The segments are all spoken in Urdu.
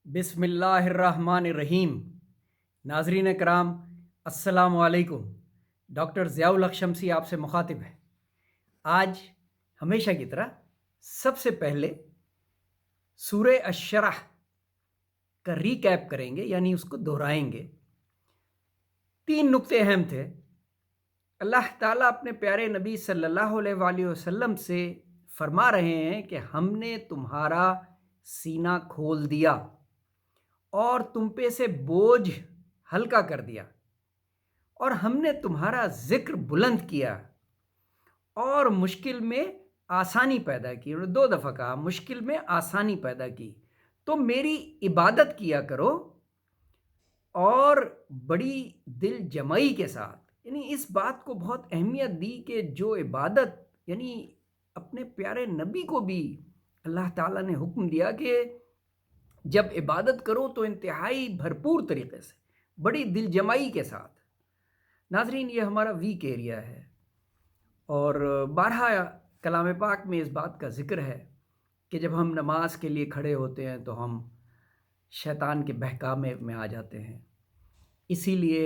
بسم اللہ الرحمن الرحیم۔ ناظرین کرام السلام علیکم۔ ڈاکٹر ضیاء الحق شمسی آپ سے مخاطب ہے۔ آج ہمیشہ کی طرح سب سے پہلے سورہ الشرح کا ریکیپ کریں گے، یعنی اس کو دہرائیں گے۔ 3 نقطے اہم تھے۔ اللہ تعالیٰ اپنے پیارے نبی صلی اللہ علیہ وآلہ وسلم سے فرما رہے ہیں کہ ہم نے تمہارا سینہ کھول دیا اور تم پہ سے بوجھ ہلکا کر دیا، اور ہم نے تمہارا ذکر بلند کیا اور مشکل میں آسانی پیدا کی۔ 2 دفعہ کہا مشکل میں آسانی پیدا کی، تو میری عبادت کیا کرو اور بڑی دل جمعی کے ساتھ۔ یعنی اس بات کو بہت اہمیت دی کہ جو عبادت، یعنی اپنے پیارے نبی کو بھی اللہ تعالیٰ نے حکم دیا کہ جب عبادت کرو تو انتہائی بھرپور طریقے سے، بڑی دل جمعی کے ساتھ۔ ناظرین، یہ ہمارا ویک ایریا ہے، اور بارہا کلام پاک میں اس بات کا ذکر ہے کہ جب ہم نماز کے لیے کھڑے ہوتے ہیں تو ہم شیطان کے بہکامے میں آ جاتے ہیں۔ اسی لیے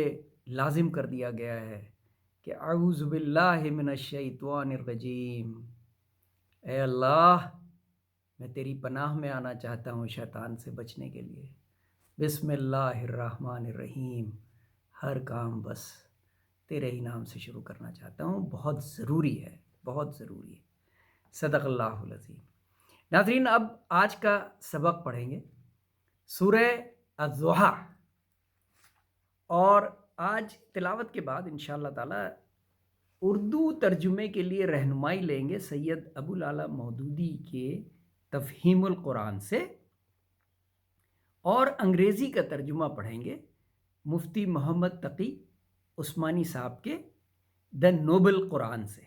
لازم کر دیا گیا ہے کہ اعوذ باللہ من الشیطان الرجیم، اے اللہ میں تیری پناہ میں آنا چاہتا ہوں شیطان سے بچنے کے لیے۔ بسم اللہ الرحمن الرحیم، ہر کام بس تیرے ہی نام سے شروع کرنا چاہتا ہوں۔ بہت ضروری ہے، بہت ضروری ہے۔ صدق اللہ العظیم۔ ناظرین، اب آج کا سبق پڑھیں گے سورہ الضحیٰ، اور آج تلاوت کے بعد انشاءاللہ تعالی اردو ترجمے کے لیے رہنمائی لیں گے سید ابو العلا مودودی کے تفہیم القرآن سے، اور انگریزی کا ترجمہ پڑھیں گے مفتی محمد تقی عثمانی صاحب کے دا نوبل قرآن سے۔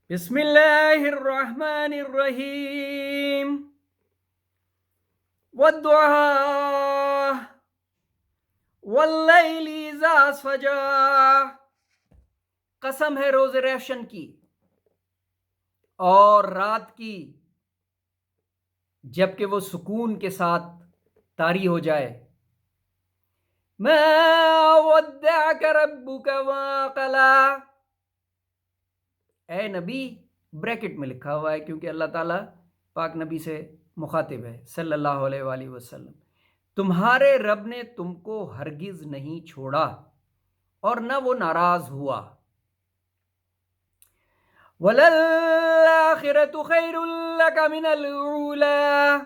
بسم اللہ الرحمن الرحیم۔ والضحیٰ واللیل اذا سجا، قسم ہے روز روشن کی اور رات کی جب کہ وہ سکون کے ساتھ طاری ہو جائے۔ ما ودعک ربک وما قلی، اے نبی، بریکٹ میں لکھا ہوا ہے کیونکہ اللہ تعالیٰ پاک نبی سے مخاطب ہے صلی اللہ علیہ وآلہ وسلم، تمہارے رب نے تم کو ہرگز نہیں چھوڑا اور نہ وہ ناراض ہوا۔ وَلَلْآخِرَةُ خَيْرٌ لَكَ مِنَ الْأُولَىٰ،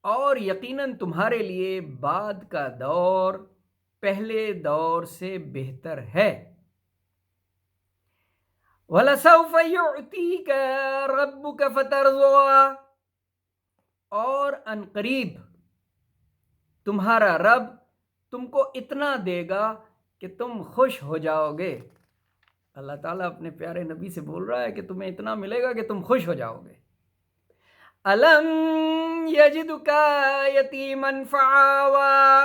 اور یقیناً تمہارے لیے بعد کا دور پہلے دور سے بہتر ہے۔ وَلَسَوْفَ يُعْطِيكَ رَبُّكَ فَتَرْضَىٰ، اور ان قریب تمہارا رب تم کو اتنا دے گا کہ تم خوش ہو جاؤ گے۔ اللہ تعالیٰ اپنے پیارے نبی سے بول رہا ہے کہ تمہیں اتنا ملے گا کہ تم خوش ہو جاؤ گے۔ الم یجدک یتیما فآویٰ،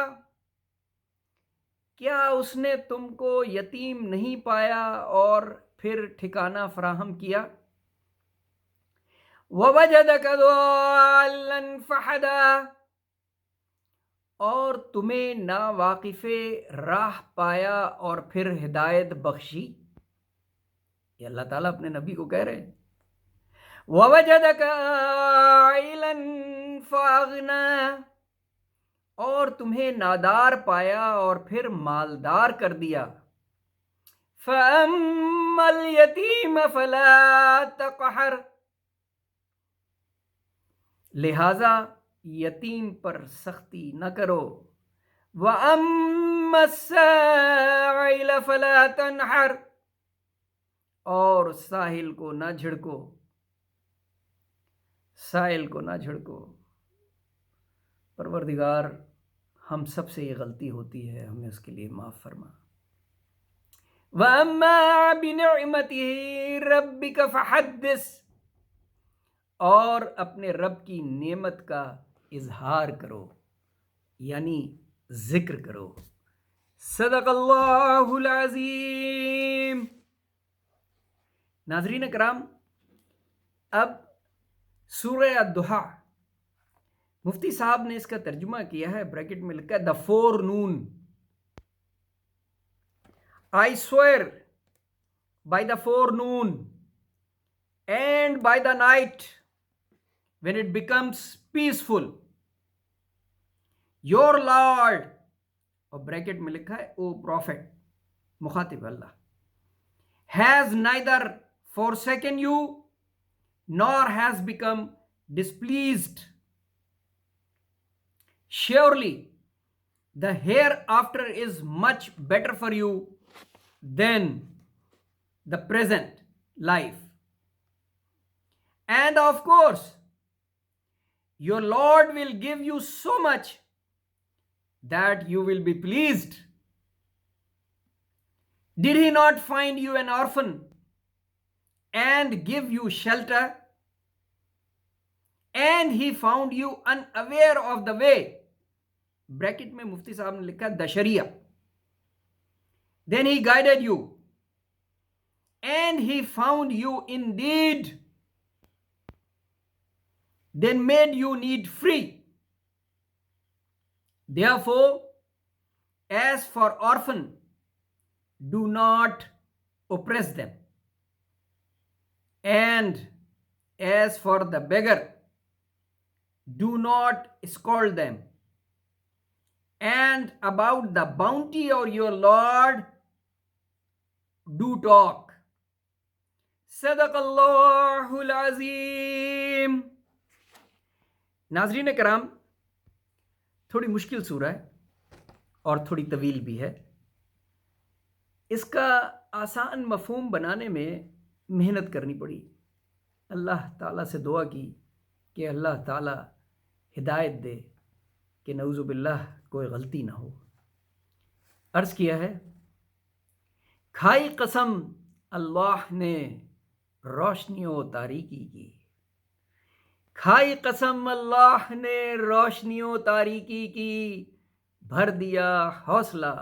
کیا اس نے تم کو یتیم نہیں پایا اور پھر ٹھکانہ فراہم کیا۔ ووجدک ضالا فہدیٰ، اور تمہیں ناواقف راہ پایا اور پھر ہدایت بخشی۔ یہ اللہ تعالیٰ اپنے نبی کو کہہ رہے ہیں۔ وَوَجَدَكَ عَائِلًا فَأَغْنَىٰ، اور تمہیں نادار پایا اور پھر مالدار کر دیا۔ فَأَمَّا الْيَتِيمَ فَلَا تَقْهَرْ، لہذا یتیم پر سختی نہ کرو۔ وَأَمَّا السَّائِلَ فَلَا تَنْحَرْ، اور ساحل کو نہ جھڑکو، سائل کو نہ جھڑکو۔ پروردگار ہم سب سے یہ غلطی ہوتی ہے، ہمیں اس کے لیے معاف فرما۔ وَأَمَّا بِنِعْمَتِ رَبِّكَ فَحَدِّثْ، اور اپنے رب کی نعمت کا اظہار کرو، یعنی ذکر کرو۔ صدق اللہ العظیم۔ ناظرین کرام، اب سورہ الضحیٰ مفتی صاحب نے اس کا ترجمہ کیا ہے، بریکٹ میں لکھا ہے the four noun. I swear by the forenoon and by the night when it becomes peaceful, your Lord, اور بریکٹ میں لکھا ہے او پروفیٹ، مخاطب اللہ، has neither forsaken you nor has become displeased. Surely the hereafter is much better for you than the present life. And of course, your Lord will give you so much that you will be pleased. Did he not find you an orphan and give you shelter? And he found you unaware of the way. Bracket میں مفتی صاحب نے لکھا دشریہ. Then he guided you and he found you indeed, then made you need free. Therefore, as for orphan, do not oppress them, and as for the beggar, do not scold them. And about the bounty of your Lord, do talk. صدق اللہ العظیم. ناظرین کرام، تھوڑی مشکل سورہ ہے اور تھوڑی طویل بھی ہے. اس کا آسان مفہوم بنانے میں محنت کرنی پڑی. اللہ تعالیٰ سے دعا کی کہ اللہ تعالیٰ ہدایت دے کہ نعوذ باللہ کوئی غلطی نہ ہو. عرض کیا ہے، کھائی قسم اللہ نے روشنی و تاریکی کی. کھائی قسم اللہ نے روشنی و تاریکی کی. بھر دیا حوصلہ،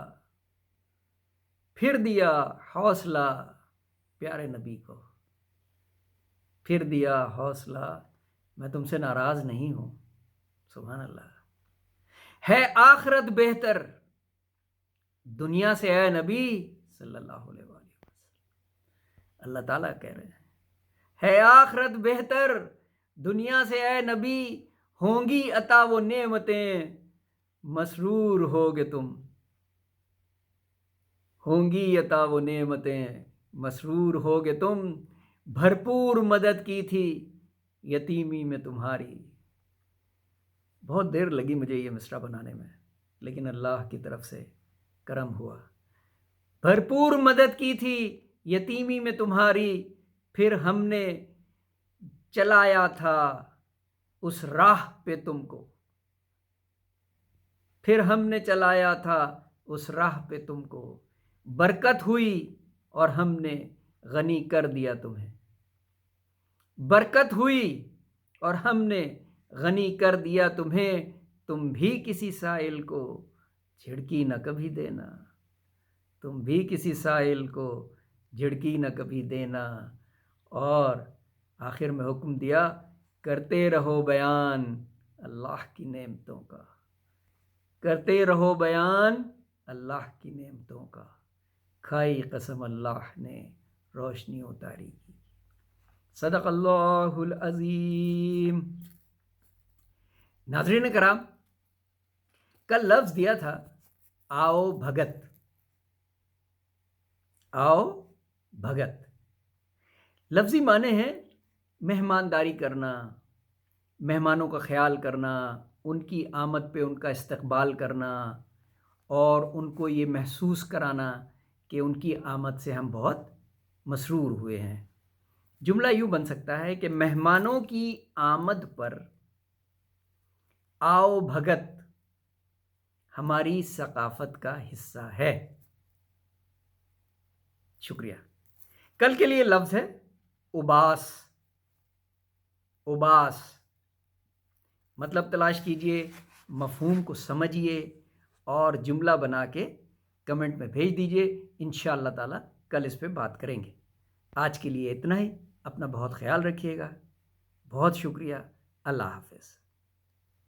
پھر دیا حوصلہ پیارے نبی کو. پھر دیا حوصلہ، میں تم سے ناراض نہیں ہوں. سبحان اللہ. ہے آخرت بہتر دنیا سے اے نبی صلی اللہ علیہ وسلم. اللہ تعالیٰ کہہ رہے ہیں ہے آخرت بہتر دنیا سے اے نبی، ہوں گی عطا وہ نعمتیں مسرور ہوگے تم. ہوں گی عطا وہ نعمتیں مسرور ہوگے تم. بھرپور مدد کی تھی یتیمی میں تمہاری. بہت دیر لگی مجھے یہ مصرع بنانے میں، لیکن اللہ کی طرف سے کرم ہوا. بھرپور مدد کی تھی یتیمی میں تمہاری، پھر ہم نے چلایا تھا اس راہ پہ تم کو. پھر ہم نے چلایا تھا اس راہ پہ تم کو. برکت ہوئی اور ہم نے غنی کر دیا تمہیں. برکت ہوئی اور ہم نے غنی کر دیا تمہیں. تم بھی کسی سائل کو جھڑکی نہ کبھی دینا. تم بھی کسی سائل کو جھڑکی نہ کبھی دینا. اور آخر میں حکم دیا، کرتے رہو بیان اللہ کی نعمتوں کا. کرتے رہو بیان اللہ کی نعمتوں کا. کھائی قسم اللہ نے روشنی اتاری کی. صدق اللہ العظیم. ناظرین کرام، کل لفظ دیا تھا آؤ بھگت. آؤ بھگت لفظی معنی ہے مہمانداری کرنا، مہمانوں کا خیال کرنا، ان کی آمد پہ ان کا استقبال کرنا اور ان کو یہ محسوس کرانا کہ ان کی آمد سے ہم بہت مسرور ہوئے ہیں. جملہ یوں بن سکتا ہے کہ مہمانوں کی آمد پر آؤ بھگت ہماری ثقافت کا حصہ ہے. شکریہ. کل کے لیے لفظ ہے اباس. اباس مطلب تلاش کیجئے، مفہوم کو سمجھیے اور جملہ بنا کے کمنٹ میں بھیج دیجئے. انشاءاللہ تعالی کل اس پہ بات کریں گے. آج کے لیے اتنا ہی. اپنا بہت خیال رکھیے گا. بہت شکریہ. اللہ حافظ.